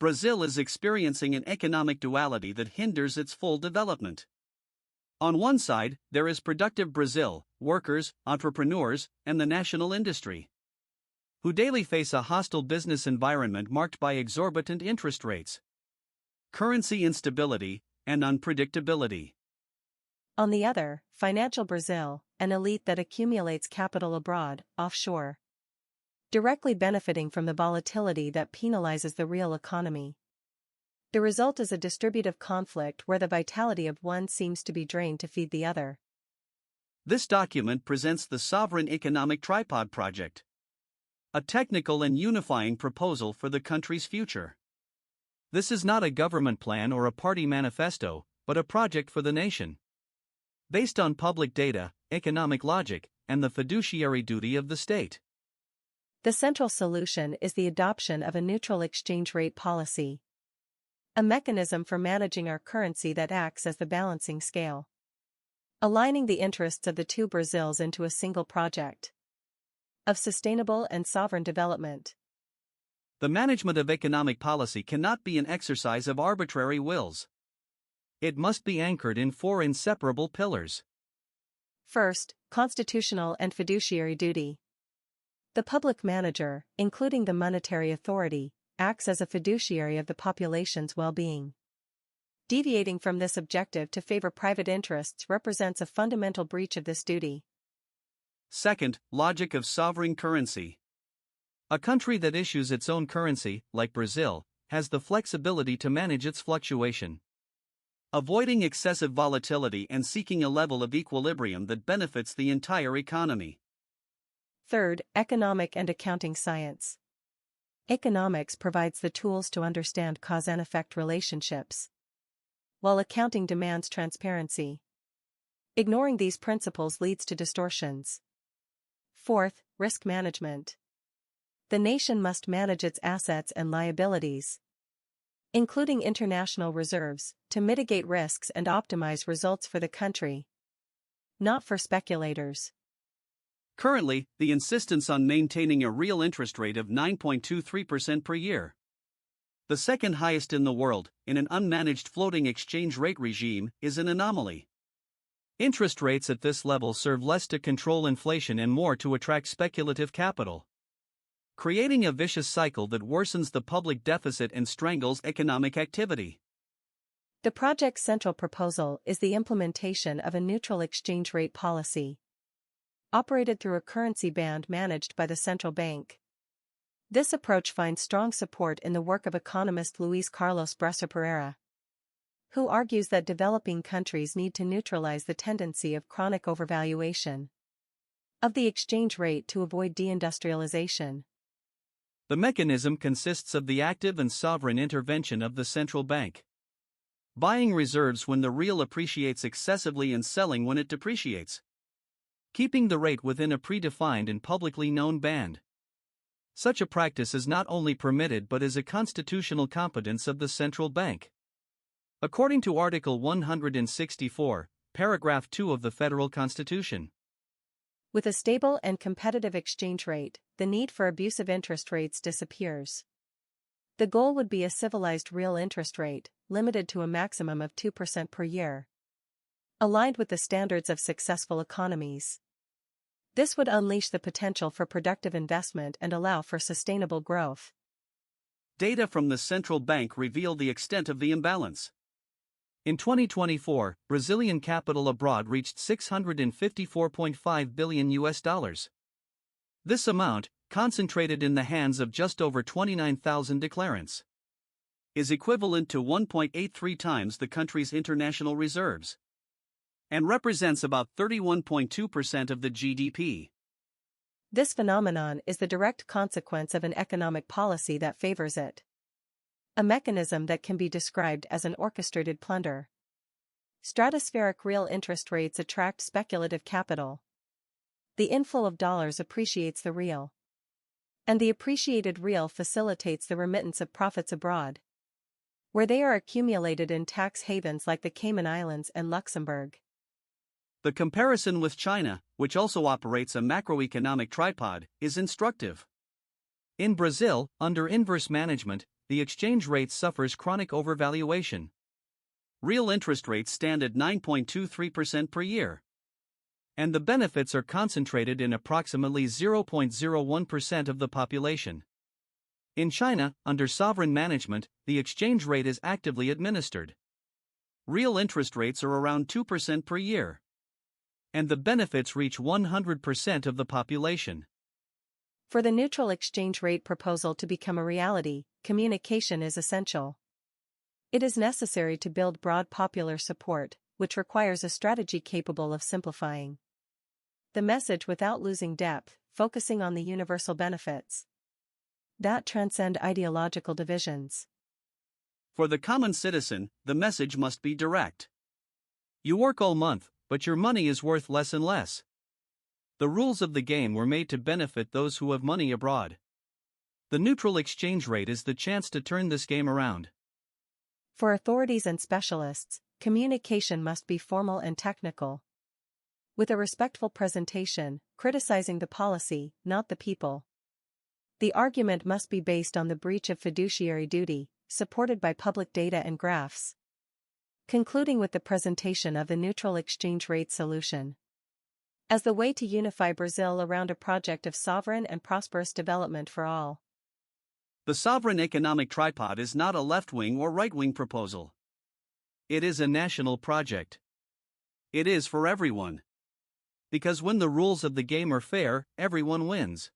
Brazil is experiencing an economic duality that hinders its full development. On one side, there is productive Brazil, workers, entrepreneurs, and the national industry, who daily face a hostile business environment marked by exorbitant interest rates, currency instability, and unpredictability. On the other, financial Brazil, an elite that accumulates capital abroad, offshore, directly benefiting from the volatility that penalizes the real economy. The result is a distributive conflict where the vitality of one seems to be drained to feed the other. This document presents the Sovereign Economic Tripod Project, a technical and unifying proposal for the country's future. This is not a government plan or a party manifesto, but a project for the nation, based on public data, economic logic, and the fiduciary duty of the state. The central solution is the adoption of a neutral exchange rate policy, a mechanism for managing our currency that acts as the balancing scale, aligning the interests of the two Brazils into a single project of sustainable and sovereign development. The management of economic policy cannot be an exercise of arbitrary wills. It must be anchored in four inseparable pillars. First, constitutional and fiduciary duty. The public manager, including the monetary authority, acts as a fiduciary of the population's well-being. Deviating from this objective to favor private interests represents a fundamental breach of this duty. Second, logic of sovereign currency. A country that issues its own currency, like Brazil, has the flexibility to manage its fluctuation, avoiding excessive volatility and seeking a level of equilibrium that benefits the entire economy. Third, economic and accounting science. Economics provides the tools to understand cause and effect relationships, while accounting demands transparency. Ignoring these principles leads to distortions. Fourth, risk management. The nation must manage its assets and liabilities, including international reserves, to mitigate risks and optimize results for the country, not for speculators. Currently, the insistence on maintaining a real interest rate of 9.23% per year, the second highest in the world, in an unmanaged floating exchange rate regime, is an anomaly. Interest rates at this level serve less to control inflation and more to attract speculative capital, creating a vicious cycle that worsens the public deficit and strangles economic activity. The project's central proposal is the implementation of a neutral exchange rate policy, operated through a currency band managed by the central bank. This approach finds strong support in the work of economist Luis Carlos Bresser Pereira, who argues that developing countries need to neutralize the tendency of chronic overvaluation of the exchange rate to avoid deindustrialization. The mechanism consists of the active and sovereign intervention of the central bank, buying reserves when the real appreciates excessively and selling when it depreciates, keeping the rate within a predefined and publicly known band. Such a practice is not only permitted but is a constitutional competence of the central bank. According to Article 164, Paragraph 2 of the Federal Constitution. With a stable and competitive exchange rate, the need for abusive interest rates disappears. The goal would be a civilized real interest rate, limited to a maximum of 2% per year, aligned with the standards of successful economies. This would unleash the potential for productive investment and allow for sustainable growth. Data from the central bank reveal the extent of the imbalance. In 2024, Brazilian capital abroad reached $654.5 billion. This amount, concentrated in the hands of just over 29,000 declarants, is equivalent to 1.83 times the country's international reserves, and represents about 31.2% of the GDP. This phenomenon is the direct consequence of an economic policy that favors it, a mechanism that can be described as an orchestrated plunder. Stratospheric real interest rates attract speculative capital. The inflow of dollars appreciates the real, and the appreciated real facilitates the remittance of profits abroad, where they are accumulated in tax havens like the Cayman Islands and Luxembourg. The comparison with China, which also operates a macroeconomic tripod, is instructive. In Brazil, under inverse management, the exchange rate suffers chronic overvaluation. Real interest rates stand at 9.23% per year. And the benefits are concentrated in approximately 0.01% of the population. In China, under sovereign management, the exchange rate is actively administered. Real interest rates are around 2% per year. And the benefits reach 100% of the population. For the neutral exchange rate proposal to become a reality, communication is essential. It is necessary to build broad popular support, which requires a strategy capable of simplifying the message without losing depth, focusing on the universal benefits that transcend ideological divisions. For the common citizen, the message must be direct. You work all month, but your money is worth less and less. The rules of the game were made to benefit those who have money abroad. The neutral exchange rate is the chance to turn this game around. For authorities and specialists, communication must be formal and technical, with a respectful presentation, criticizing the policy, not the people. The argument must be based on the breach of fiduciary duty, supported by public data and graphs. Concluding with the presentation of the neutral exchange rate solution as the way to unify Brazil around a project of sovereign and prosperous development for all. The sovereign economic tripod is not a left-wing or right-wing proposal. It is a national project. It is for everyone. Because when the rules of the game are fair, everyone wins.